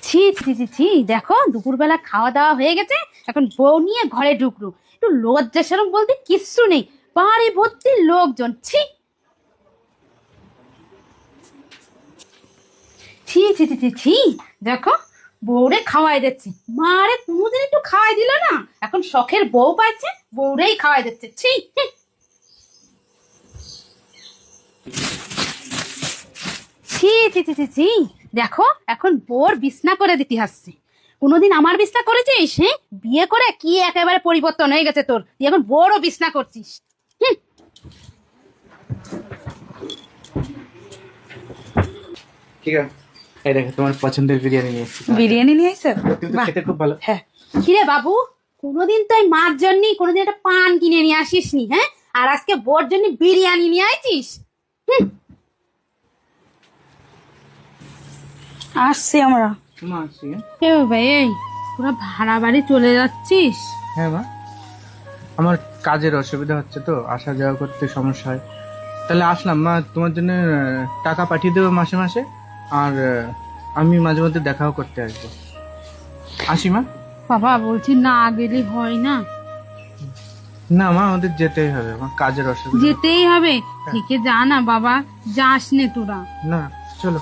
ছি ছি ছি ছি, দেখো দুপুরবেলা খাওয়া দাওয়া হয়ে গেছে, এখন বউ নিয়ে ঘরে ঢুকলো, একটু লজ্জা শরম বলতে কিচ্ছু নেই, বাড়ি ভর্তি লোকজন। ছি ছি ছি ছি ছি ছি, দেখো বউরে খাওয়াই দিচ্ছে, মারে কোনোদিন একটু খাওয়াই দিল না, এখন শখের বউ পাইছে, বউরেই খাওয়াই দিচ্ছে। ছি ছি ছি ছি ছি ছি ছি, দেখো এখন বউর বিছনা করে দিতে আসছে, কোনোদিন আমার বিছনা করেছিস? হ্যাঁ, বিয়ে করে কি একেবারে পরিবর্তন হয়ে গেছে তোর, তুই এখন বড় বিছনা করছিস। হুম, ঠিক আছে, এই দেখো তোমার পছন্দের বিরিয়ানি নিয়ে এসেছি। বিরিয়ানি নিয়ে আইছো? কিন্তু বাহ, খেতে খুব ভালো। হ্যাঁ। কিরে বাবু, কোনোদিন তো এই মার জন্য কোনোদিন একটা পান কিনে নিয়ে আসিস নি, হ্যাঁ, আর আজকে বোর জন্য বিরিয়ানি নিয়ে আইছিস। হুম, আসছি আমরা। মা আসছি, হ্যাঁ? এ ভাই, এই তোরা ভাড়া বাড়ি চলে যাচ্ছিস? হ্যাঁ মা, আমার কাজের অসুবিধা হচ্ছে তো, আসা যাওয়া করতে সমস্যা হয়, তাহলে আসলাম। মা তোমার জন্য টাকা পাঠিয়ে দেবো মাসে মাসে, আর আমি মাঝে মধ্যে দেখাও করতে আসবো। আসি মা। বাবা বলছি না গেলে হয় না? না মা, আমাদের যেতেই হবে, আমার কাজের অসুবিধা। যেতেই হবে, থেকে যা না বাবা, যাস নে তোরা। না, চলো।